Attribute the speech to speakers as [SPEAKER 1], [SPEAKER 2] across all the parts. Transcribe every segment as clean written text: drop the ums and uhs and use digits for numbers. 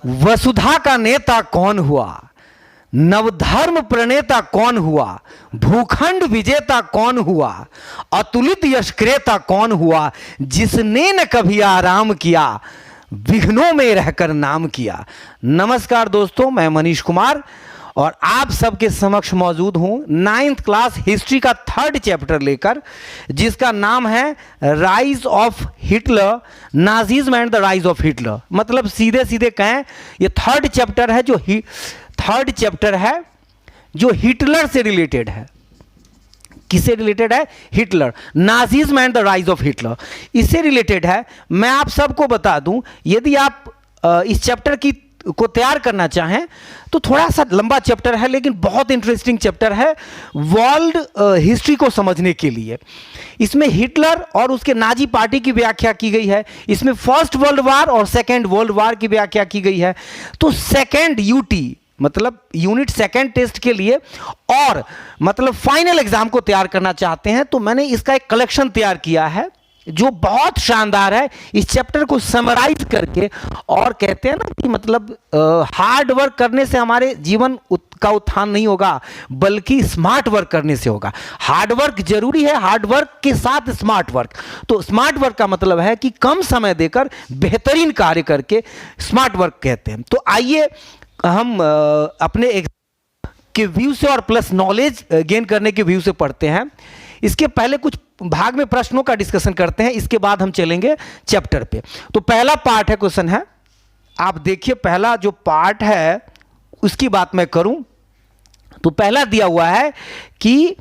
[SPEAKER 1] वसुधा का नेता कौन हुआ, नवधर्म प्रणेता कौन हुआ, भूखंड विजेता कौन हुआ, अतुलित यश क्रेता कौन हुआ, जिसने न कभी आराम किया, विघ्नों में रहकर नाम किया। नमस्कार दोस्तों, मैं मनीष कुमार और आप सबके समक्ष मौजूद हूं 9th क्लास हिस्ट्री का 3rd चैप्टर लेकर, जिसका नाम है rise of Hitler, Nazism and the rise of Hitler. मतलब सीधे सीधे कहें ये 3rd चैप्टर है, जो 3rd चैप्टर है जो हिटलर से रिलेटेड है। किससे रिलेटेड है? Hitler, Nazism and the rise of Hitler, इससे रिलेटेड है। मैं आप सबको बता दूं, यदि आप इस चैप्टर को तैयार करना चाहें तो थोड़ा सा लंबा चैप्टर है, लेकिन बहुत इंटरेस्टिंग चैप्टर है वर्ल्ड हिस्ट्री को समझने के लिए। इसमें हिटलर और उसके नाजी पार्टी की व्याख्या की गई है, इसमें फर्स्ट वर्ल्ड वार और सेकेंड वर्ल्ड वार की व्याख्या की गई है। तो सेकेंड यूटी मतलब यूनिट सेकेंड टेस्ट के लिए और मतलब फाइनल एग्जाम को तैयार करना चाहते हैं तो मैंने इसका एक कलेक्शन तैयार किया है जो बहुत शानदार है। इस चैप्टर को समराइज करके, और कहते हैं ना कि मतलब हार्ड वर्क करने से हमारे जीवन का उत्थान नहीं होगा, बल्कि स्मार्ट वर्क करने से होगा। हार्ड वर्क जरूरी है, हार्ड वर्क के साथ स्मार्ट वर्क। तो स्मार्ट वर्क का मतलब है कि कम समय देकर बेहतरीन कार्य करके स्मार्ट वर्क कहते हैं। तो आइए हम अपने के व्यू से और प्लस नॉलेज गेन करने के व्यू से पढ़ते हैं। इसके पहले कुछ भाग में प्रश्नों का डिस्कशन करते हैं, इसके बाद हम चलेंगे चैप्टर पे। तो पहला पार्ट है, क्वेश्चन है, आप देखिए पहला जो पार्ट है उसकी बात मैं करूं तो पहला दिया हुआ है कि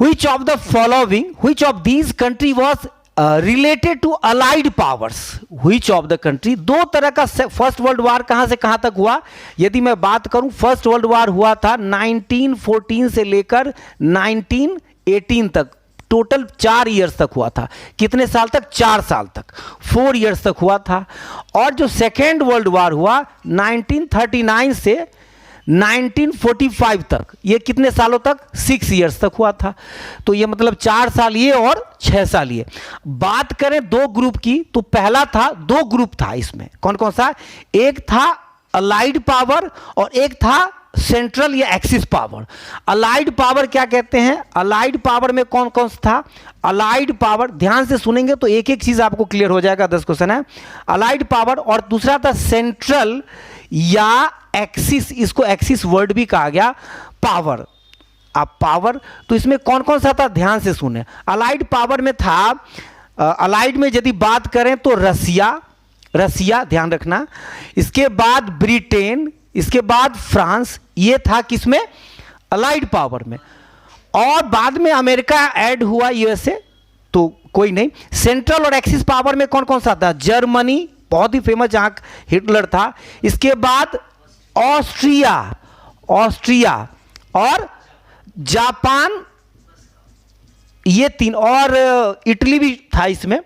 [SPEAKER 1] which of the following, which of these country was related to allied powers, which of the country. दो तरह का फर्स्ट वर्ल्ड वार कहां से कहां तक हुआ। यदि मैं बात करूं, फर्स्ट वर्ल्ड वार हुआ था 1914 से लेकर 1918 तक, टोटल 4 इयर्स तक हुआ था। कितने साल तक? 4 साल तक, 4 इयर्स तक हुआ था। और जो सेकेंड वर्ल्ड वार हुआ 1939 से 1945 तक, ये कितने सालों तक? 6 इयर्स तक हुआ था। तो ये मतलब 4 साल ये और 6 साल ये। बात करें दो ग्रुप की तो पहला था, 2 ग्रुप था इसमें, कौन कौन सा? एक था अलाइड पावर और एक था सेंट्रल या एक्सिस पावर। अलाइड पावर क्या कहते हैं? अलाइड पावर में कौन कौन सा था? अलाइड पावर, ध्यान से सुनेंगे तो एक एक चीज आपको क्लियर हो जाएगा, 10 क्वेश्चन है। अलाइड पावर, और दूसरा था सेंट्रल या एक्सिस, इसको एक्सिस वर्ड भी कहा गया, पावर। अब पावर तो इसमें कौन कौन सा था, ध्यान से सुने। अलाइड पावर में था, अलाइड में यदि बात करें तो रसिया ध्यान रखना, इसके बाद ब्रिटेन, इसके बाद फ्रांस, ये था किसमें? अलाइड पावर में। और बाद में अमेरिका ऐड हुआ, यूएसए, तो कोई नहीं। सेंट्रल और एक्सिस पावर में कौन कौन सा था? जर्मनी, बहुत ही फेमस जहां हिटलर था। इसके बाद ऑस्ट्रिया और जापान, ये 3, और इटली भी था इसमें,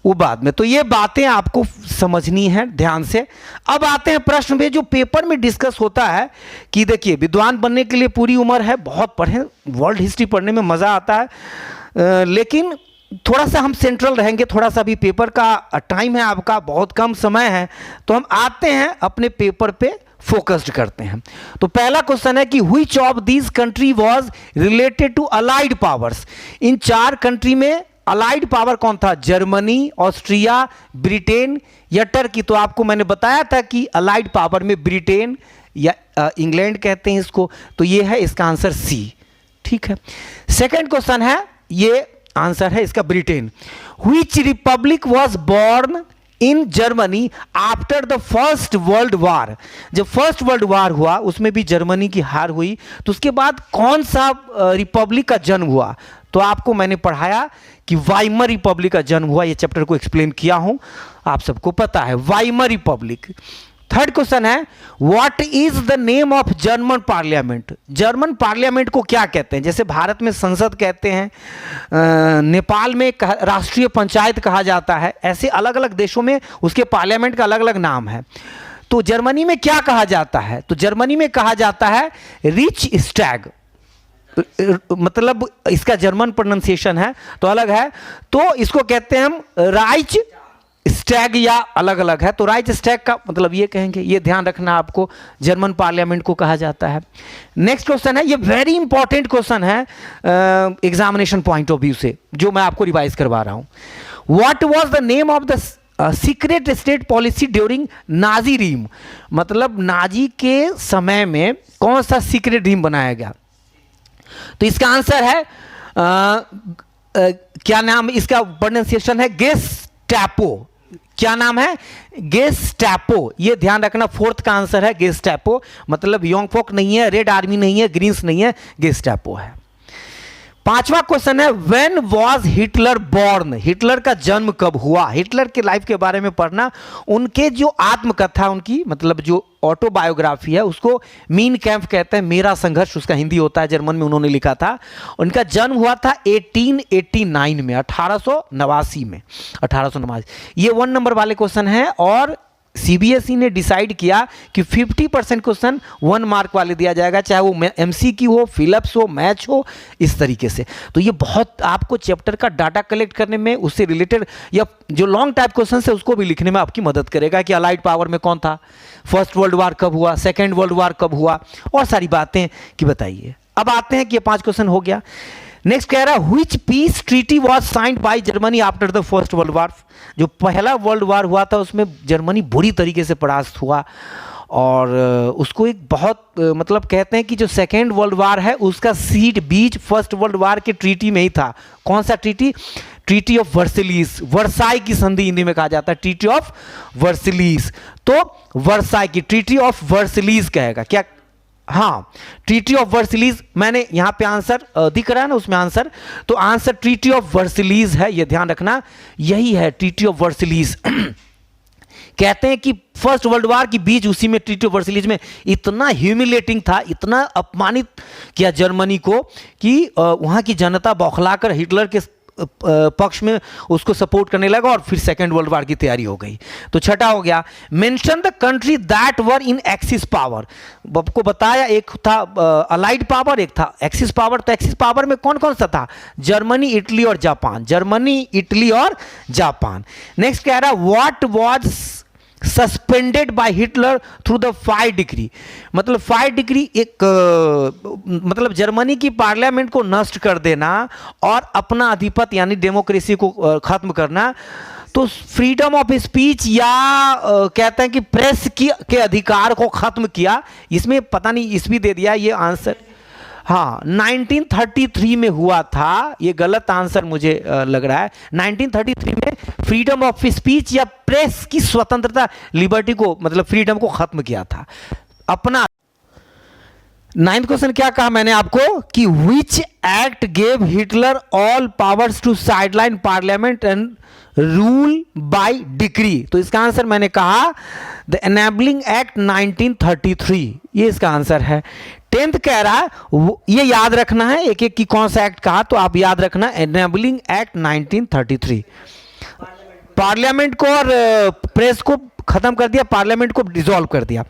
[SPEAKER 1] वो बाद में। तो ये बातें आपको समझनी है ध्यान से। अब आते हैं प्रश्न पे, जो पेपर में डिस्कस होता है कि देखिए विद्वान बनने के लिए पूरी उम्र है, बहुत पढ़ें, वर्ल्ड हिस्ट्री पढ़ने में मज़ा आता है, लेकिन थोड़ा सा हम सेंट्रल रहेंगे, थोड़ा सा भी पेपर का टाइम है आपका, बहुत कम समय है, तो हम आते हैं अपने पेपर पे फोकस्ड करते हैं। तो पहला क्वेश्चन है कि which of these country was related to allied powers. इन 4 कंट्री में अलाइड पावर कौन था? जर्मनी, ऑस्ट्रिया, ब्रिटेन या टर्की। तो आपको मैंने बताया था कि अलाइड पावर में ब्रिटेन या इंग्लैंड कहते हैं इसको, तो ये है इसका आंसर सी। ठीक है। सेकेंड क्वेश्चन है, ये आंसर है इसका Britain. Which republic was born in Germany after the first world war. जब फर्स्ट वर्ल्ड वार हुआ उसमें भी जर्मनी की हार हुई, तो उसके बाद कौन सा रिपब्लिक का जन्म हुआ? तो आपको मैंने पढ़ाया कि वाइमर रिपब्लिक का जन्म हुआ, ये चैप्टर को एक्सप्लेन किया हूं, आप सबको पता है, वाइमर रिपब्लिक। थर्ड क्वेश्चन है, what is the name of German parliament. German parliament को क्या कहते हैं? जैसे भारत में संसद कहते हैं, नेपाल में राष्ट्रीय पंचायत कहा जाता है, ऐसे अलग अलग देशों में उसके पार्लियामेंट का अलग अलग नाम है। तो जर्मनी में क्या कहा जाता है? तो जर्मनी में कहा जाता है रिच स्टैग, मतलब इसका जर्मन प्रोनाउंसिएशन है तो अलग है, तो इसको कहते हैं हम राइच स्टैग या अलग अलग है, तो राइट स्टैग का मतलब ये कहेंगे, ये ध्यान रखना आपको, जर्मन पार्लियामेंट को कहा जाता है। नेक्स्ट क्वेश्चन है, ये वेरी इंपॉर्टेंट क्वेश्चन है एग्जामिनेशन पॉइंट ऑफ व्यू से, जो मैं आपको रिवाइज करवा रहा हूं। What was the name of the secret state policy during Nazi regime, मतलब नाजी के समय में कौन सा सीक्रेट रीम बनाया गया? तो इसका आंसर है क्या नाम, इसका प्रोनाउंसिएशन है गेस्टापो। क्या नाम है? गेस्टापो। ये ध्यान रखना, फोर्थ का आंसर है गेस्टापो, मतलब योंगफोक नहीं है, रेड आर्मी नहीं है, ग्रीन्स नहीं है, गेस्टापो है। पांचवा क्वेश्चन है, when was Hitler born, Hitler का जन्म कब हुआ? हिटलर के लाइफ के बारे में पढ़ना, उनके जो आत्मकथा, उनकी मतलब जो ऑटोबायोग्राफी है, उसको मीन कैंप कहते हैं, मेरा संघर्ष उसका हिंदी होता है, जर्मन में उन्होंने लिखा था। उनका जन्म हुआ था 1889 में, 1889 में, 1889। ये 1 नंबर वाले क्वेश्चन है, और सीबीएसई ने डिसाइड किया कि 50% क्वेश्चन 1 मार्क वाले दिया जाएगा, चाहे वो एमसीक्यू हो, फिलअप्स हो, मैच हो, इस तरीके से। तो ये बहुत आपको चैप्टर का डाटा कलेक्ट करने में, उससे रिलेटेड या जो लॉन्ग टाइप क्वेश्चन है उसको भी लिखने में आपकी मदद करेगा कि अलाइड पावर में कौन था, फर्स्ट वर्ल्ड वार कब हुआ, सेकेंड वर्ल्ड वार कब हुआ, और सारी बातें कि बताइए। अब आते हैं कि ये 5 क्वेश्चन हो गया। नेक्स्ट कह रहा है, which peace treaty was signed by Germany after the first world वार, जो पहला वर्ल्ड वार हुआ था उसमें जर्मनी बुरी तरीके से परास्त हुआ, और उसको एक बहुत मतलब कहते हैं कि जो सेकेंड वर्ल्ड वार है उसका सीड बीज फर्स्ट वर्ल्ड वार के ट्रीटी में ही था। कौन सा ट्रीटी? ट्रीटी ऑफ वर्सिलीज, वर्साई की संधि हिंदी में कहा जाता है, ट्रीटी ऑफ वर्सिलीज। तो वर्साई की ट्रीटी ऑफ वर्सिलीज कहेगा क्या? हाँ, ट्रीटी ऑफ वर्सिलीज, मैंने यहां पे आंसर दिख रहा है ना उसमें आंसर, तो आंसर ट्रीटी ऑफ वर्सिलीज है, ये ध्यान रखना, यही है ट्रीटी ऑफ वर्सिलीज। कहते हैं कि फर्स्ट वर्ल्ड वार की बीच उसी में ट्रीटी ऑफ वर्सिलीज में इतना ह्यूमिलेटिंग था, इतना अपमानित किया जर्मनी को कि वहां की जनता बौखलाकर हिटलर के पक्ष में उसको सपोर्ट करने लगा, और फिर सेकेंड वर्ल्ड वार की तैयारी हो गई। तो छठा हो गया, mention the country that were in axis power. आपको बताया, एक था अलाइड पावर, एक था एक्सिस पावर। तो एक्सिस पावर में कौन कौन सा था? जर्मनी, इटली और जापान। जर्मनी, इटली और जापान। नेक्स्ट कह रहा है, what was suspended bye Hitler through the 5 degree, मतलब 5 डिग्री एक मतलब जर्मनी की पार्लियामेंट को नष्ट कर देना और अपना आधिपत्य यानी डेमोक्रेसी को खत्म करना। तो फ्रीडम ऑफ स्पीच या कहते हैं कि प्रेस के अधिकार को खत्म किया, इसमें पता नहीं ईस्वी दे दिया ये आंसर। हाँ, 1933 में हुआ था, ये गलत आंसर मुझे लग रहा है। 1933 में फ्रीडम ऑफ स्पीच या प्रेस की स्वतंत्रता, लिबर्टी को मतलब फ्रीडम को खत्म किया था अपना। 9th क्वेश्चन क्या कहा मैंने आपको कि which act gave Hitler all powers to sideline parliament and rule by decree. तो इसका आंसर मैंने कहा द एनेबलिंग एक्ट 1933, ये इसका आंसर है। 10th कह रहा है, ये याद रखना है एक एक की कौन सा एक्ट कहा, तो आप याद रखना एनेबलिंग एक्ट 1933। पार्लियामेंट को और प्रेस को खत्म कर दिया, पार्लियामेंट को डिसॉल्व कर दिया।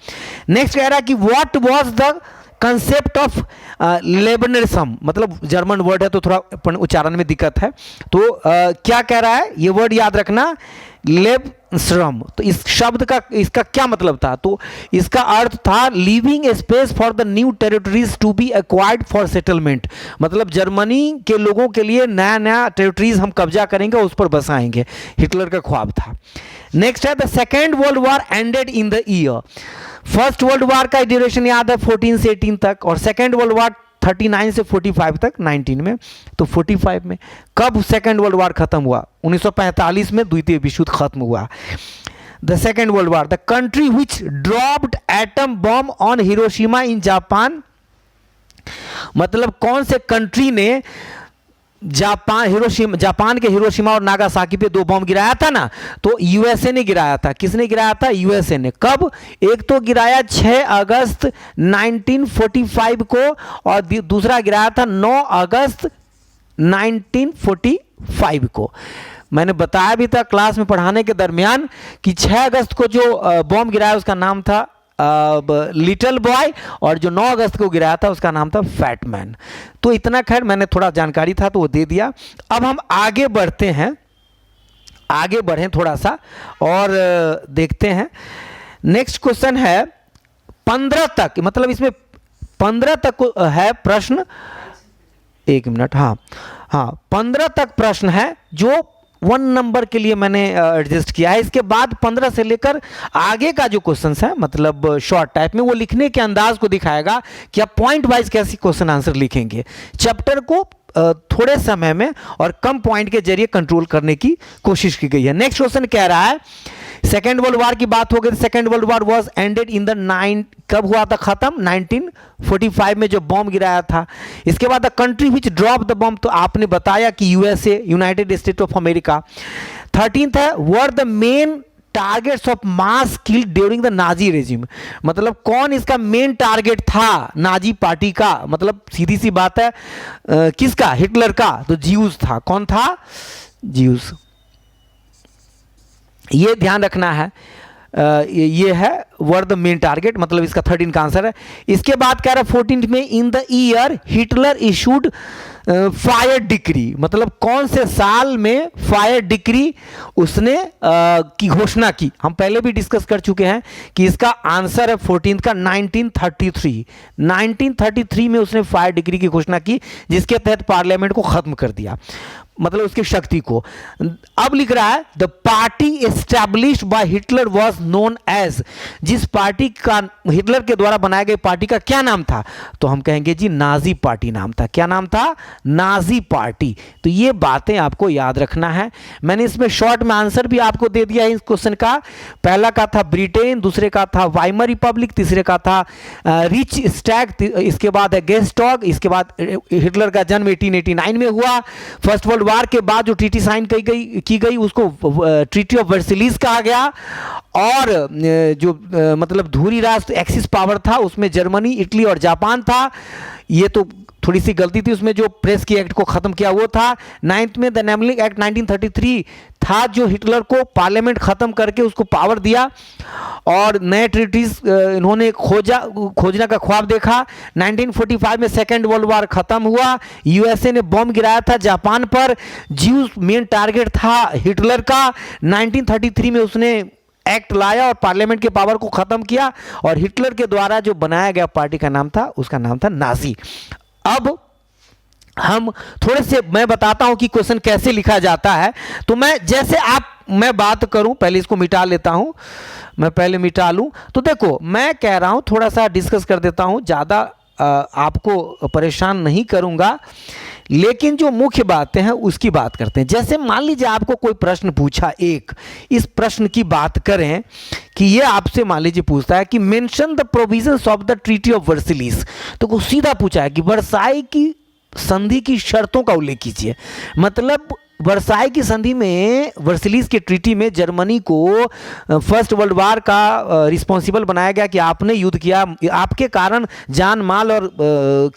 [SPEAKER 1] नेक्स्ट कह रहा है कि what was the concept of lebensraum, मतलब जर्मन वर्ड है तो थोड़ा उच्चारण में दिक्कत है। तो क्या कह रहा है, ये वर्ड याद रखना, लेबश्रम। तो इस शब्द का इसका क्या मतलब था? तो इसका अर्थ था living space for the new territories to be acquired for settlement, मतलब जर्मनी के लोगों के लिए नया नया टेरिटरीज हम कब्जा करेंगे, उस पर बसाएंगे, हिटलर का ख्वाब था। नेक्स्ट है, the second world war ended in the year. First world वार का ड्यूरेशन याद है 14 से 18 तक, और सेकेंड वर्ल्ड वार 39 से 45 तक 19 में। तो 45 में कब सेकेंड वर्ल्ड वार खत्म हुआ? 1945 में द्वितीय विश्व युद्ध खत्म हुआ। The second world war, the country which dropped atom bomb on Hiroshima in Japan, मतलब कौन से कंट्री ने जापान के हिरोशिमा और नागासाकी पे 2 बॉम्ब गिराया था ना? तो यूएसए ने गिराया था। किसने गिराया था? यूएसए ने। कब? एक तो गिराया 6 अगस्त 1945 को, और दूसरा गिराया था 9 अगस्त 1945 को। मैंने बताया भी था क्लास में पढ़ाने के दरमियान कि 6 अगस्त को जो बॉम्ब गिराया उसका नाम था लिटिल बॉय, और जो 9 अगस्त को गिराया था उसका नाम था फैट मैन। तो इतना खैर मैंने थोड़ा जानकारी था तो वो दे दिया। अब हम आगे बढ़ते हैं, आगे बढ़ें थोड़ा सा और देखते हैं। नेक्स्ट क्वेश्चन है 15 तक, मतलब इसमें 15 तक है प्रश्न। एक मिनट, हाँ 15 तक प्रश्न है जो 1 नंबर के लिए मैंने एडजस्ट किया है। इसके बाद 15 से लेकर आगे का जो क्वेश्चन है मतलब शॉर्ट टाइप में, वो लिखने के अंदाज को दिखाएगा कि आप पॉइंट वाइज कैसे क्वेश्चन आंसर लिखेंगे। चैप्टर को थोड़े समय में और कम पॉइंट के जरिए कंट्रोल करने की कोशिश की गई है। नेक्स्ट क्वेश्चन कह रहा है सेकेंड वर्ल्ड वॉर की बात हो गई। Second world war was ended in the कब हुआ था खत्म? 1945 में जो बॉम्ब गिराया था। इसके बाद the country which drop the bomb, तो आपने बताया कि USA, United state of America. 13th है were the main targets of mass killed during the Nazi regime, मतलब कौन इसका मेन टारगेट था नाजी पार्टी का? मतलब सीधी सी बात है किसका? हिटलर का। तो ज्यूज था। कौन था? ज्यूज। ये ध्यान रखना है। ये है वर द मेन टारगेट, मतलब इसका 13 का आंसर है। इसके बाद कह रहा है 14 में in the year Hitler issued fire decree, मतलब कौन से साल में फायर डिक्री उसने की घोषणा की? हम पहले भी डिस्कस कर चुके हैं कि इसका आंसर है 14 का 1933। 1933 में उसने फायर डिक्री की घोषणा की, जिसके तहत पार्लियामेंट को खत्म कर दिया, मतलब उसकी शक्ति को। अब लिख रहा है the party established by Hitler was known as, जिस पार्टी का हिटलर के द्वारा बनाए गए पार्टी का क्या नाम था? तो हम कहेंगे जी नाजी पार्टी नाम था। क्या नाम था? Nazi party. तो ये बातें आपको याद रखना है। मैंने इसमें शॉर्ट में आंसर भी आपको दे दिया है इस क्वेश्चन का। पहला का था ब्रिटेन, दूसरे का था वाइमर रिपब्लिक, तीसरे का था रिच स्टैग, इसके बाद है गेस्टॉग, इसके बाद हिटलर का जन्म 1889 में हुआ। फर्स्ट वर्ल्ड वार के बाद जो ट्रीटी साइन की गई उसको ट्रीटी ऑफ वर्सिलीज कहा गया। और जो मतलब धुरी राष्ट्र एक्सिस पावर था उसमें जर्मनी, इटली और जापान था। ये तो थोड़ी सी गलती थी, उसमें जो प्रेस की एक्ट को खत्म किया वो था। 9th में द नेमलिंग एक्ट 1933 था जो हिटलर को पार्लियामेंट खत्म करके उसको पावर दिया और नए ट्रीटीज इन्होंने खोजने का ख्वाब देखा। 1945 में सेकेंड वर्ल्ड वार खत्म हुआ। यूएसए ने बॉम्ब गिराया था जापान पर, ज्यूज मेन टारगेट था हिटलर का। 1933 में उसने एक्ट लाया और पार्लियामेंट के पावर को खत्म किया और हिटलर के द्वारा जो बनाया गया पार्टी का नाम था, उसका नाम था नाजी। अब हम थोड़े से मैं बताता हूं कि क्वेश्चन कैसे लिखा जाता है। तो मैं बात करूं, पहले इसको मिटा लेता हूं, मैं पहले मिटा लूं। तो देखो मैं कह रहा हूं थोड़ा सा डिस्कस कर देता हूं, ज़्यादा आपको परेशान नहीं करूंगा, लेकिन जो मुख्य बातें हैं उसकी बात करते हैं। जैसे मान लीजिए आपको कोई प्रश्न पूछा, इस प्रश्न की बात करें कि ये आपसे मान लीजिए पूछता है कि mention the provisions of the treaty of Versailles, तो वो सीधा पूछा है कि वर्साई की संधि की शर्तों का उल्लेख कीजिए। मतलब वर्साई की संधि में, वर्सिलीज के ट्रीटी में जर्मनी को फर्स्ट वर्ल्ड वार का रिस्पॉन्सिबल बनाया गया कि आपने युद्ध किया, आपके कारण जान माल और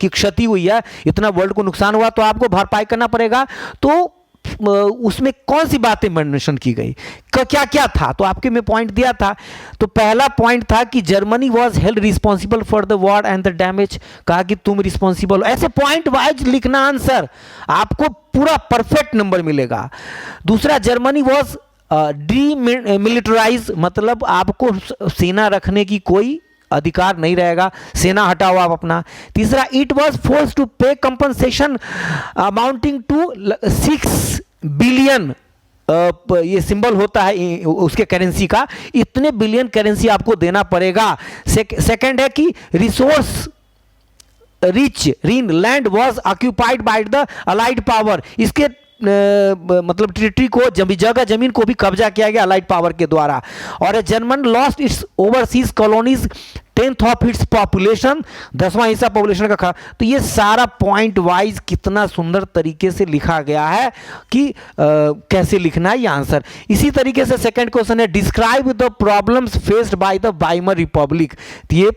[SPEAKER 1] की क्षति हुई है, इतना वर्ल्ड को नुकसान हुआ, तो आपको भरपाई करना पड़ेगा। तो उसमें कौन सी बातें मेंशन की गई, क्या क्या था? तो आपके में पॉइंट दिया था। तो पहला पॉइंट था कि Germany was held responsible for the war and the damage, कहा कि तुम रिस्पॉन्सिबल। ऐसे पॉइंट वाइज लिखना आंसर, आपको पूरा परफेक्ट नंबर मिलेगा। दूसरा, जर्मनी वाज डीमिलिटराइज, मतलब आपको सेना रखने की कोई अधिकार नहीं रहेगा, सेना हटाओ आप अपना। तीसरा, इट वाज फोर्स टू पे कंपनसेशन अमाउंटिंग टू 6 बिलियन, ये सिंबल होता है उसके करेंसी का, इतने बिलियन करेंसी आपको देना पड़ेगा। सेकंड है कि resource rich Rhineland was occupied by the allied power, इसके मतलब टेरिटरी को, जगह जमीन को भी कब्जा किया गया अलाइड पावर के द्वारा। और German lost its overseas colonies 10th of its population, 10वां हिस्सा पॉपुलेशन का। तो ये सारा पॉइंट वाइज कितना सुंदर तरीके से लिखा गया है कि कैसे लिखना है ये आंसर। इसी तरीके से सेकंड क्वेश्चन है describe the problems faced by the Weimar Republic, तो ये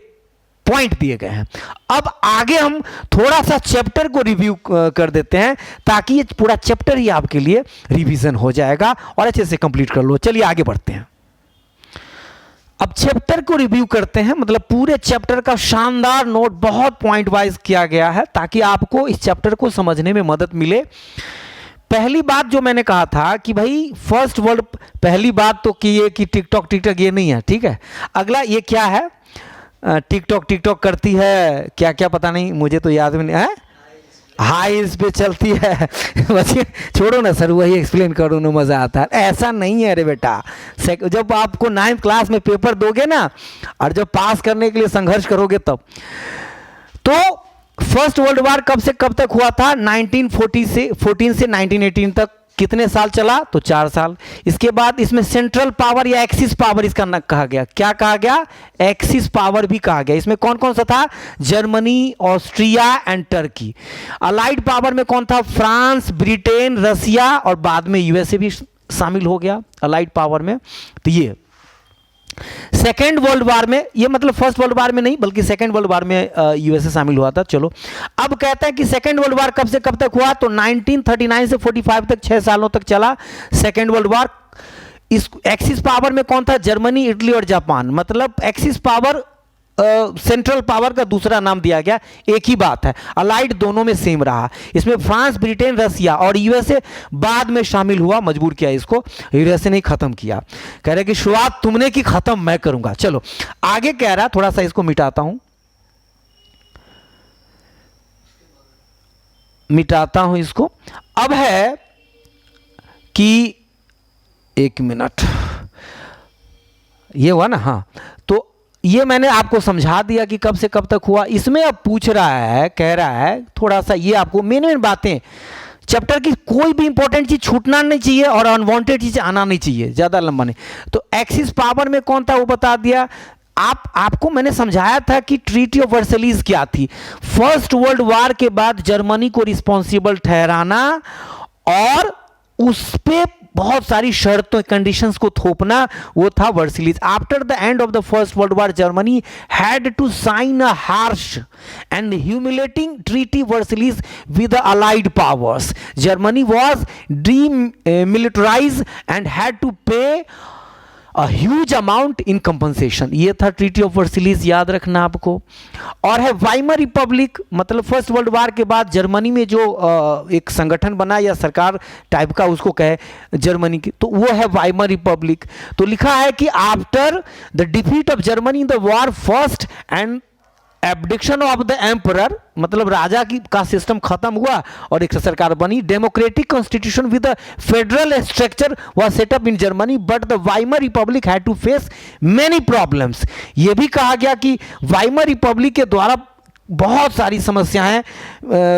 [SPEAKER 1] पॉइंट दिए गए हैं। अब आगे हम थोड़ा सा चैप्टर को रिव्यू कर देते हैं ताकि ये पूरा चैप्टर ही आपके लिए रिवीजन हो जाएगा और अच्छे से कंप्लीट कर लो। चलिए आगे बढ़ते हैं। अब चैप्टर को रिव्यू करते हैं, मतलब पूरे चैप्टर का शानदार नोट बहुत पॉइंट वाइज किया गया है ताकि आपको इस चैप्टर को समझने में मदद मिले। पहली बात जो मैंने कहा था कि भाई फर्स्ट वर्ल्ड, पहली बात तो कि ये कि टिकटॉक टिकटॉक ये नहीं है, ठीक है। अगला ये क्या है, टिकटॉक टिकटॉक करती है क्या क्या पता नहीं, मुझे तो याद में नहीं है, हाई पे चलती है बस ये छोड़ो ना सर, वही एक्सप्लेन करो ना, मज़ा आता है। ऐसा नहीं है अरे बेटा, जब आपको 9th क्लास में पेपर दोगे ना और जब पास करने के लिए संघर्ष करोगे तब। तो फर्स्ट वर्ल्ड वॉर कब से कब तक हुआ था, 1914 से 1918 तक। कितने साल चला, तो 4 साल। इसके बाद इसमें सेंट्रल पावर या एक्सिस पावर इसका न कहा गया, क्या कहा गया, एक्सिस पावर भी कहा गया। इसमें कौन कौन सा था, Germany, Austria and Turkey. Allied power में कौन था, फ्रांस, ब्रिटेन, रसिया और बाद में यूएसए भी शामिल हो गया अलाइड पावर में। तो ये सेकेंड वर्ल्ड वॉर में, ये मतलब फर्स्ट वर्ल्ड वॉर में नहीं बल्कि सेकेंड वर्ल्ड वॉर में यूएसए शामिल हुआ था। चलो अब कहते हैं कि सेकेंड वर्ल्ड वॉर कब से कब तक हुआ, तो 1939 से 45 तक, 6 सालों तक चला सेकेंड वर्ल्ड वॉर। इस एक्सिस पावर में कौन था, जर्मनी, इटली और जापान। मतलब एक्सिस पावर सेंट्रल पावर का दूसरा नाम दिया गया, एक ही बात है। अलाइड दोनों में सेम रहा। इसमें फ्रांस, ब्रिटेन, रसिया और यूएसए बाद में शामिल हुआ, मजबूर किया इसको, यूएसए ने खत्म किया। कह रहे कि शुरुआत तुमने की, खत्म मैं करूंगा। चलो आगे कह रहा, थोड़ा सा इसको मिटाता हूं इसको। अब है कि 1 मिनट, ये हुआ ना, हाँ। तो ये मैंने आपको समझा दिया कि कब से कब तक हुआ। इसमें अब पूछ रहा है, कह रहा है थोड़ा सा, ये आपको मेन बातें चैप्टर की, कोई भी इंपॉर्टेंट चीज छूटना नहीं चाहिए और अनवांटेड चीज आना नहीं चाहिए, ज्यादा लंबा नहीं। तो एक्सिस पावर में कौन था वो बता दिया। आपको मैंने समझाया था कि ट्रीटी ऑफ वर्सलीज क्या थी, फर्स्ट वर्ल्ड वॉर के बाद जर्मनी को रिस्पॉन्सिबल ठहराना और उस पे बहुत सारी शर्तों, कंडीशंस को थोपना, वो था Versailles. After the end of the first world war Germany had to sign a harsh and humiliating treaty Versailles with the allied powers. Germany was demilitarized and had to pay a huge amount in compensation. ये था treaty of वर्सलीज, याद रखना आपको। और है Weimar Republic, मतलब first world war के बाद जर्मनी में जो एक संगठन बना या सरकार टाइप का उसको कहे जर्मनी की, तो वो है वाइमर रिपब्लिक। तो लिखा है कि after the defeat of Germany in the war first and abdication of the emperor, मतलब राजा की का सिस्टम खत्म हुआ और एक सरकार बनी। Democratic constitution with federal structure was set up in Germany but the Weimar republic had to face many problems. यह भी कहा गया कि वाइमर रिपब्लिक के द्वारा बहुत सारी समस्याएं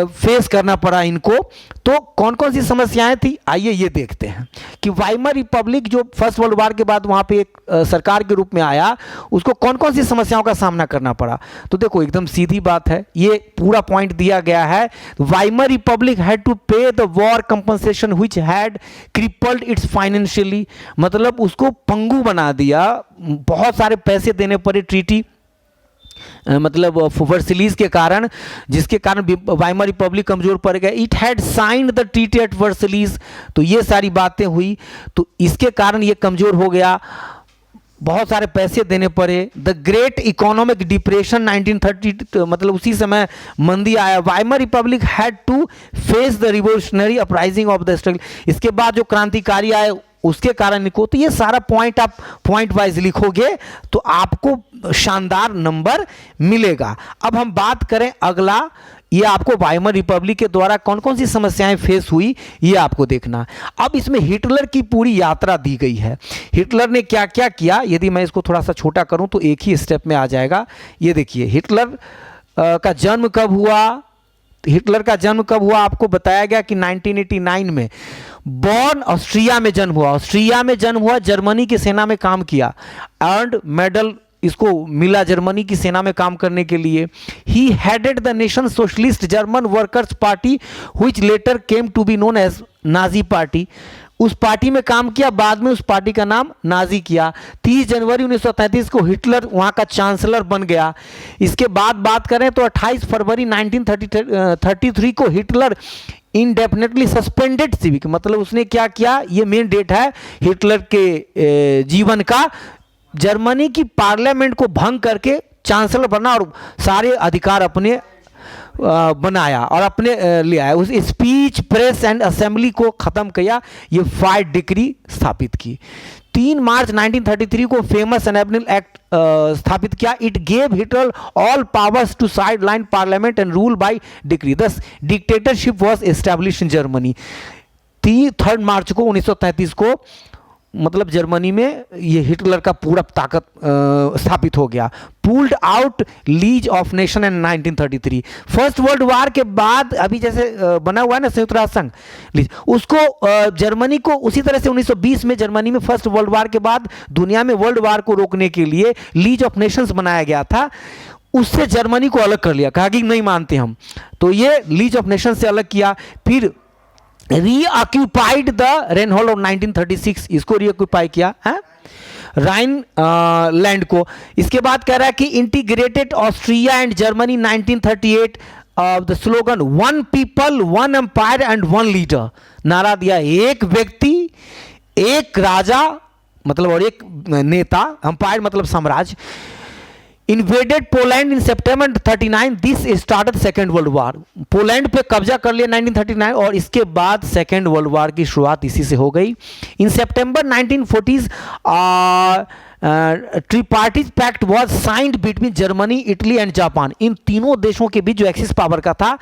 [SPEAKER 1] फेस करना पड़ा इनको। तो कौन कौन सी समस्याएं थी, आइए ये देखते हैं कि वाइमर रिपब्लिक जो फर्स्ट वर्ल्ड वॉर के बाद वहां पे एक सरकार के रूप में आया, उसको कौन कौन सी समस्याओं का सामना करना पड़ा। तो देखो एकदम सीधी बात है, ये पूरा पॉइंट दिया गया है। वाइमर रिपब्लिक हैड टू पे the war compensation which had crippled it's financially, मतलब उसको पंगु बना दिया, बहुत सारे पैसे देने पड़े ट्रीटी मतलब वर्सलीज के कारण, जिसके कारण वाइमर रिपब्लिक कमजोर पड़ गया। It had signed the treaty at Versailles, तो ये सारी बातें हुई, तो इसके कारण ये कमजोर हो गया, बहुत सारे पैसे देने पड़े। द ग्रेट इकोनॉमिक डिप्रेशन 1930, मतलब उसी समय मंदी आया। Weimar republic had to face the revolutionary uprising of the struggle, इसके बाद जो क्रांतिकारी आए उसके कारण इनको, तो ये सारा पॉइंट आप पॉइंट वाइज लिखोगे तो आपको शानदार नंबर मिलेगा। अब हम बात करें अगला, ये आपको वाइमर रिपब्लिक के द्वारा कौन कौन सी समस्याएं फेस हुई ये आपको देखना। अब इसमें हिटलर की पूरी यात्रा दी गई है, हिटलर ने क्या क्या किया। यदि मैं इसको थोड़ा सा छोटा करूं तो एक ही स्टेप में आ जाएगा। ये देखिए हिटलर का जन्म कब हुआ, हिटलर का जन्म कब हुआ आपको बताया गया कि 1989 में। बॉर्न ऑस्ट्रिया में जन्म हुआ, ऑस्ट्रिया में जन्म हुआ, जर्मनी की सेना में काम किया, अर्नड मेडल इसको मिला जर्मनी की सेना में काम करने के लिए। He headed the nation socialist German workers party which later came to be known as Nazi party, उस पार्टी में काम किया, बाद में उस पार्टी का नाम नाजी किया। 30 जनवरी 1933 को हिटलर वहाँ का चांसलर बन गया। इसके बाद बात करें तो 28 फरवरी 1933 को हिटलर इनडेफिनेटली सस्पेंडेड सिविक, मतलब उसने क्या किया, ये मेन डेट है हिटलर के जीवन का, जर्मनी की पार्लियामेंट को भंग करके चांसलर बना और सारे अधिकार अपने बनाया और अपने ले आया। उस स्पीच, प्रेस एंड असेंबली को ख़त्म किया, ये 5 डिक्री स्थापित की। 3 मार्च 1933 को फेमस एनेबलिंग एक्ट स्थापित किया। It gave Hitler all powers to sideline parliament and rule by decree, this dictatorship was establish in Germany. 3 मार्च को 1933 को मतलब जर्मनी में ये हिटलर का पूरा ताकत स्थापित हो गया। Pulled out lease of nation in 1933, first world वार के बाद अभी जैसे बना हुआ है ना संयुक्त राष्ट्र संघ लीज, उसको जर्मनी को उसी तरह से 1920 में जर्मनी में फर्स्ट वर्ल्ड वार के बाद दुनिया में वर्ल्ड वार को रोकने के लिए लीज ऑफ नेशंस बनाया गया था। उससे जर्मनी को अलग कर लिया, कहा कि नहीं मानते हम, तो ये लीज ऑफ नेशन से अलग किया। फिर रीऑक्यूपाइड द रेनहोल्ड ऑफ 1936, इसको रीऑक्यूपाई किया है राइन लैंड को। इसके बाद कह रहा है कि integrated Austria and Germany 1938, the slogan one people one empire and one leader, नारा दिया एक व्यक्ति एक राजा मतलब और एक नेता, एम्पायर मतलब साम्राज्य। Invaded Poland in September 39, this started second world war, Poland पे कब्जा कर लिया 1939 और इसके बाद सेकेंड वर्ल्ड वार की शुरुआत इसी से हो गई। इन सितंबर 1940 tripartite pact was signed between Germany, Italy and Japan. इन तीनों देशों के बीच जो एक्सिस पावर का था,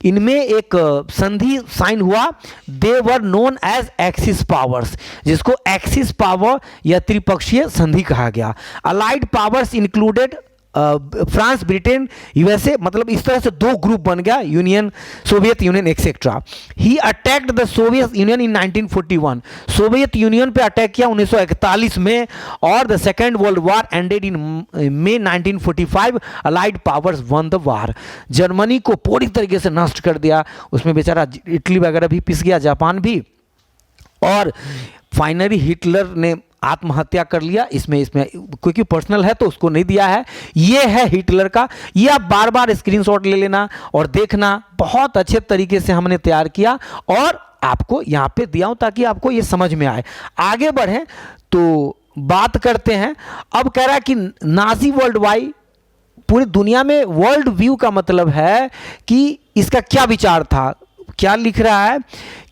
[SPEAKER 1] इनमें एक संधि साइन हुआ, they were known as axis powers, जिसको एक्सिस पावर या त्रिपक्षीय संधि कहा गया। Allied powers included France, Britain, USA, मतलब इस तरह से 2 ग्रुप बन गया, union, Soviet union etcetera. He attacked the Soviet union in 1941, Soviet union पे अटैक किया 1941 में, और the second world war ended in मई 1945, allied powers won the war. Germany को पूरी तरीके से नष्ट कर दिया, उसमें बेचारा इटली वगैरह भी पिस गया, जापान भी, और फाइनली हिटलर ने आत्महत्या कर लिया। इसमें क्योंकि पर्सनल है तो उसको नहीं दिया है। ये है हिटलर का, ये आप बार बार स्क्रीनशॉट ले लेना और देखना, बहुत अच्छे तरीके से हमने तैयार किया और आपको यहाँ पे दिया हूँ ताकि आपको ये समझ में आए। आगे बढ़ें तो बात करते हैं। अब कह रहा है कि नाजी वर्ल्ड वाइड, पूरी दुनिया में वर्ल्ड व्यू का मतलब है कि इसका क्या विचार था। क्या लिख रहा है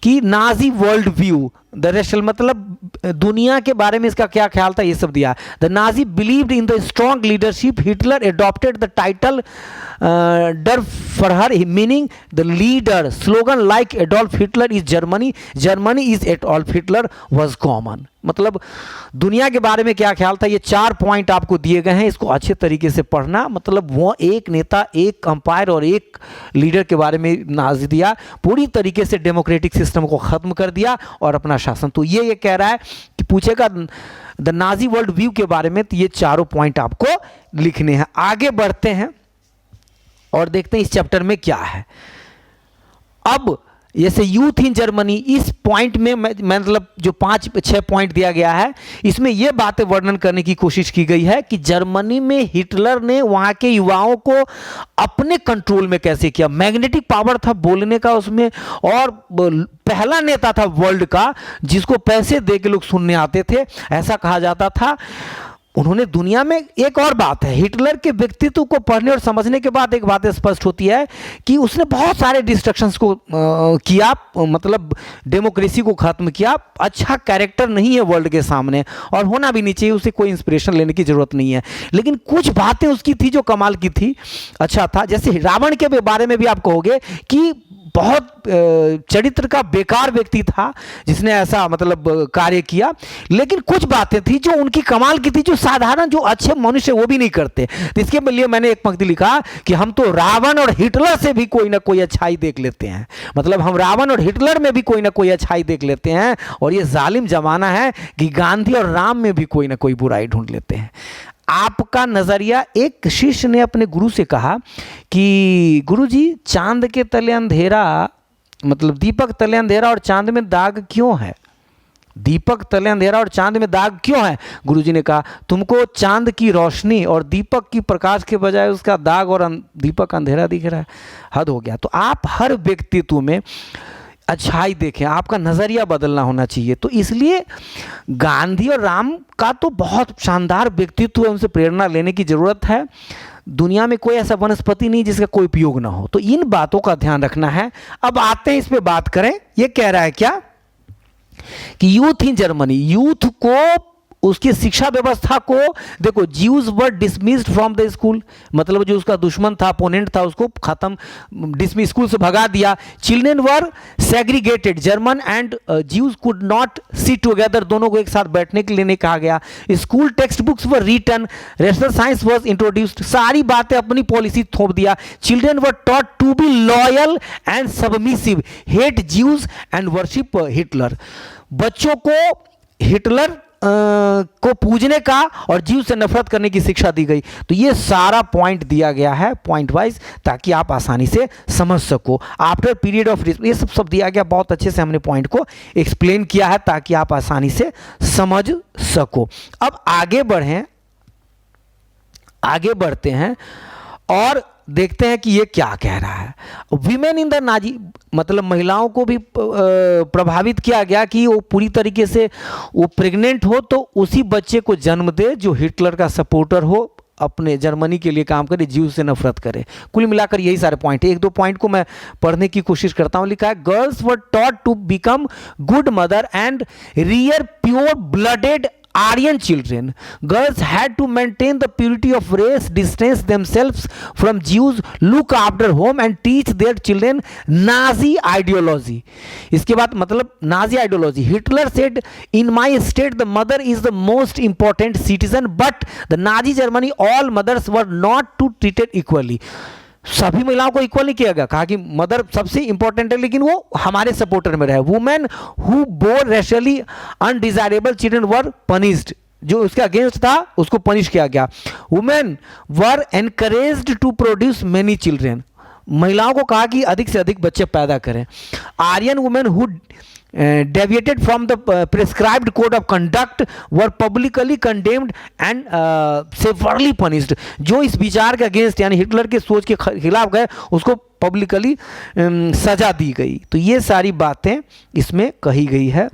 [SPEAKER 1] कि नाजी वर्ल्ड व्यू, दरअसल मतलब दुनिया के बारे में इसका क्या ख्याल था, ये सब दिया। The Nazi believed in the strong leadership, Hitler adopted the title der Fuhrer, meaning the leader, slogan like Adolf Hitler is Germany, Germany is Adolf Hitler was common. मतलब दुनिया के बारे में क्या ख्याल था, ये 4 पॉइंट आपको दिए गए हैं, इसको अच्छे तरीके से पढ़ना। मतलब वो एक नेता, एक अंपायर और एक लीडर के बारे में नाजी दिया, पूरी तरीके से डेमोक्रेटिक सिस्टम को ख़त्म कर दिया और अपना शासन। तो ये कह रहा है कि पूछेगा द नाजी वर्ल्ड व्यू के बारे में, तो ये 4 पॉइंट आपको लिखने हैं। आगे बढ़ते हैं और देखते हैं इस चैप्टर में क्या है। अब जैसे यूथ इन जर्मनी, इस पॉइंट में मतलब जो 5-6 पॉइंट दिया गया है, इसमें यह बातें वर्णन करने की कोशिश की गई है कि जर्मनी में हिटलर ने वहां के युवाओं को अपने कंट्रोल में कैसे किया। मैग्नेटिक पावर था बोलने का उसमें, और पहला नेता था वर्ल्ड का जिसको पैसे दे के लोग सुनने आते थे, ऐसा कहा जाता था। उन्होंने दुनिया में, एक और बात है, हिटलर के व्यक्तित्व को पढ़ने और समझने के बाद एक बात स्पष्ट होती है कि उसने बहुत सारे डिस्ट्रक्शंस को किया, मतलब डेमोक्रेसी को खत्म किया। अच्छा कैरेक्टर नहीं है वर्ल्ड के सामने और होना भी नहीं चाहिए, उसे कोई इंस्पिरेशन लेने की जरूरत नहीं है, लेकिन कुछ बातें उसकी थी जो कमाल की थी, अच्छा था। जैसे रावण के बारे में भी आप कहोगे कि बहुत चरित्र का बेकार व्यक्ति था जिसने ऐसा मतलब कार्य किया, लेकिन कुछ बातें थी जो उनकी कमाल की थी, जो साधारण जो अच्छे मनुष्य वो भी नहीं करते। तो इसके लिए मैंने एक पंक्ति लिखा कि हम तो रावण और हिटलर से भी कोई ना कोई अच्छाई देख लेते हैं। मतलब हम रावण और हिटलर में भी कोई ना कोई अच्छाई देख लेते हैं, और ये जालिम जमाना है कि गांधी और राम में भी कोई ना कोई बुराई ढूंढ लेते हैं। आपका नजरिया, एक शिष्य ने अपने गुरु से कहा कि गुरुजी चांद के तले अंधेरा, मतलब दीपक तले अंधेरा और चांद में दाग क्यों है? दीपक तले अंधेरा और चांद में दाग क्यों है? गुरुजी ने कहा तुमको चांद की रोशनी और दीपक की प्रकाश के बजाय उसका दाग और दीपक अंधेरा दिख रहा है, हद हो गया। तो आप हर व्यक्तित्व में अच्छाई देखें, आपका नज़रिया बदलना होना चाहिए। तो इसलिए गांधी और राम का तो बहुत शानदार व्यक्तित्व है, उनसे प्रेरणा लेने की ज़रूरत है। दुनिया में कोई ऐसा वनस्पति नहीं जिसका कोई उपयोग ना हो, तो इन बातों का ध्यान रखना है। अब आते हैं इस पे बात करें। ये कह रहा है क्या कि यूथ इन जर्मनी, यूथ को, उसकी शिक्षा व्यवस्था को देखो, Jews were dismissed from the school, मतलब जो उसका दुश्मन था, अपोनेंट था, उसको खत्म, डिसमिस, स्कूल से भगा दिया। Children were segregated, German and Jews could not sit together, दोनों को एक साथ बैठने के लिए नहीं कहा गया। School text books were written, rational science was introduced, सारी बातें अपनी पॉलिसी थोप दिया। Children were taught to be loyal and submissive, hate Jews and worship Hitler, बच्चों को हिटलर को पूजने का और जीव से नफरत करने की शिक्षा दी गई। तो ये सारा पॉइंट दिया गया है पॉइंट वाइज, ताकि आप आसानी से समझ सको। आफ्टर पीरियड ऑफ, ये सब दिया गया, बहुत अच्छे से हमने पॉइंट को एक्सप्लेन किया है ताकि आप आसानी से समझ सको। अब आगे बढ़ते हैं और देखते हैं कि ये क्या कह रहा है। वीमेन इन द नाजी, मतलब महिलाओं को भी प्रभावित किया गया कि वो पूरी तरीके से वो प्रेग्नेंट हो तो उसी बच्चे को जन्म दे जो हिटलर का सपोर्टर हो, अपने जर्मनी के लिए काम करे, जीव से नफरत करे। कुल मिलाकर यही सारे पॉइंट है। एक दो पॉइंट को मैं पढ़ने की कोशिश करता हूं। लिखा है girls were taught to become good mother and rear pure blooded Aryan children. Girls had to maintain the purity of race, distance themselves from Jews, look after home and teach their children Nazi ideology. इसके बाद मतलब Nazi ideology. Hitler said, in my state the mother is the most important citizen, but the Nazi Germany all mothers were not to treated equally. सभी महिलाओं को equal नहीं किया गया, कहा कि मदर सबसे इंपॉर्टेंट है लेकिन वो हमारे सपोर्टर में रहे। Women who bore racially undesirable children were punished, जो उसके अगेंस्ट था उसको पनिश किया गया। Women were encouraged to produce many children, महिलाओं को कहा कि अधिक से अधिक बच्चे पैदा करें। Aryan women who deviated from the prescribed code of conduct were publicly condemned and severely punished. जो इस विचार के अगेंस्ट यानी हिटलर के सोच के खिलाफ गए उसको पब्लिकली सजा दी गई। तो ये सारी बातें इसमें कही गई है।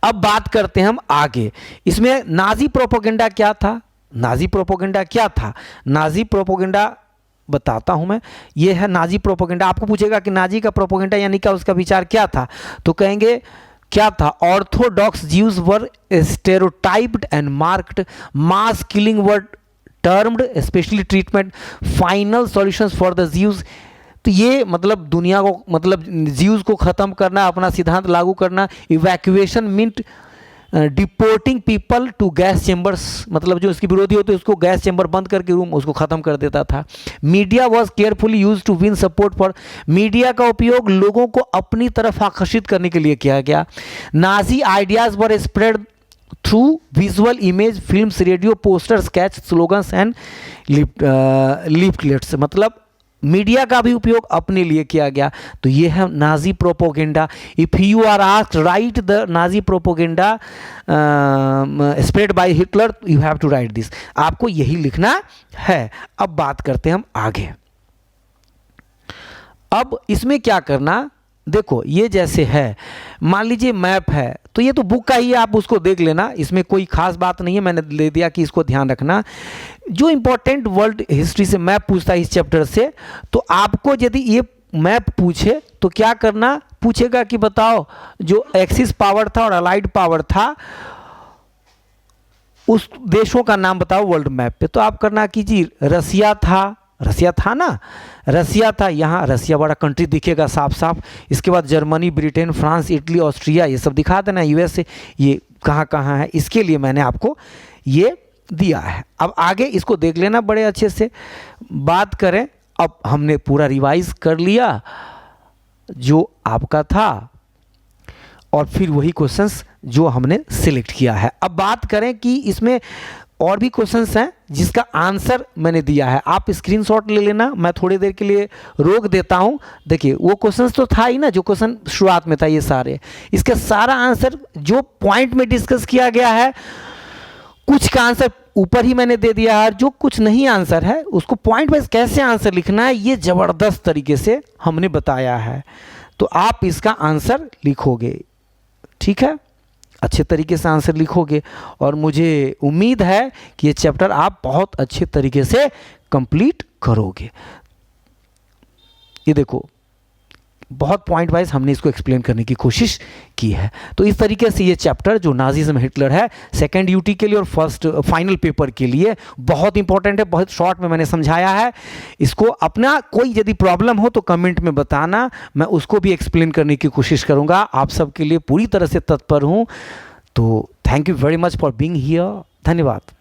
[SPEAKER 1] अब बात करते हैं हम आगे। इसमें नाजी प्रोपोगेंडा क्या था? नाजी प्रोपोगेंडा क्या था? नाजी प्रोपोगेंडा बताता हूं मैं। ये है नाजी प्रोपोगेंडा। आपको पूछेगा कि नाजी का प्रोपोगेंडा यानी क्या, उसका विचार क्या था, तो कहेंगे क्या था? Orthodox Jews were stereotyped and marked, mass killing were termed, specially treatment, final solutions for the Jews. तो ये मतलब दुनिया को, मतलब ज्यूज को ख़त्म करना, अपना सिद्धांत लागू करना। Evacuation meant deporting people to gas chambers, मतलब जो इसके विरोधी होते उसको गैस चेंबर बंद करके रूम उसको ख़त्म कर देता था। Media was carefully use to win support for, media का उपयोग लोगों को अपनी तरफ आकर्षित करने के लिए किया गया। Nazi ideas were spread through visual image, films, radio, poster, sketch, slogans and leaflets, मतलब मीडिया का भी उपयोग अपने लिए किया गया। तो ये है Nazi propaganda. If you are asked write the Nazi propaganda spread by Hitler, you have to write this, आपको यही लिखना है। अब बात करते हैं हम आगे। अब इसमें क्या करना, देखो ये जैसे है, मान लीजिए मैप है, तो ये तो बुक का ही है, आप उसको देख लेना, इसमें कोई खास बात नहीं है, मैंने ले दिया कि इसको ध्यान रखना। जो इंपॉर्टेंट वर्ल्ड हिस्ट्री से मैप पूछता है इस चैप्टर से, तो आपको यदि ये मैप पूछे तो क्या करना, पूछेगा कि बताओ जो एक्सिस पावर था और अलाइड पावर था उस देशों का नाम बताओ वर्ल्ड मैप पे। तो आप करना कीजिए, रसिया था ना, रसिया था, यहाँ रसिया बड़ा कंट्री दिखेगा साफ साफ। इसके बाद Germany, Britain, France, Italy, Austria, ये सब दिखा देना, यूएसए, ये कहाँ कहाँ है, इसके लिए मैंने आपको ये दिया है। अब आगे इसको देख लेना बड़े अच्छे से। बात करें, अब हमने पूरा रिवाइज कर लिया जो आपका था और फिर वही क्वेश्चंस जो हमने सिलेक्ट किया है। अब बात करें कि इसमें और भी क्वेश्चंस हैं जिसका आंसर मैंने दिया है, आप स्क्रीनशॉट ले लेना, मैं थोड़ी देर के लिए रोक देता हूं। देखिए वो क्वेश्चंस तो था ही ना, जो क्वेश्चन शुरुआत में था, ये सारे, इसका सारा आंसर जो पॉइंट में डिस्कस किया गया है, कुछ का आंसर ऊपर ही मैंने दे दिया है, जो कुछ नहीं आंसर है उसको पॉइंट वाइज कैसे आंसर लिखना है ये ज़बरदस्त तरीके से हमने बताया है। तो आप इसका आंसर लिखोगे, ठीक है, अच्छे तरीके से आंसर लिखोगे और मुझे उम्मीद है कि ये चैप्टर आप बहुत अच्छे तरीके से कंप्लीट करोगे। ये देखो बहुत पॉइंट वाइज हमने इसको एक्सप्लेन करने की कोशिश की है। तो इस तरीके से ये चैप्टर जो नाजिज्म हिटलर है सेकंड यूटी के लिए और फर्स्ट फाइनल पेपर के लिए बहुत इंपॉर्टेंट है। बहुत शॉर्ट में मैंने समझाया है इसको। अपना कोई यदि प्रॉब्लम हो तो कमेंट में बताना, मैं उसको भी एक्सप्लेन करने की कोशिश करूंगा। आप सबके लिए पूरी तरह से तत्पर हूं। तो thank you very much for being here. धन्यवाद।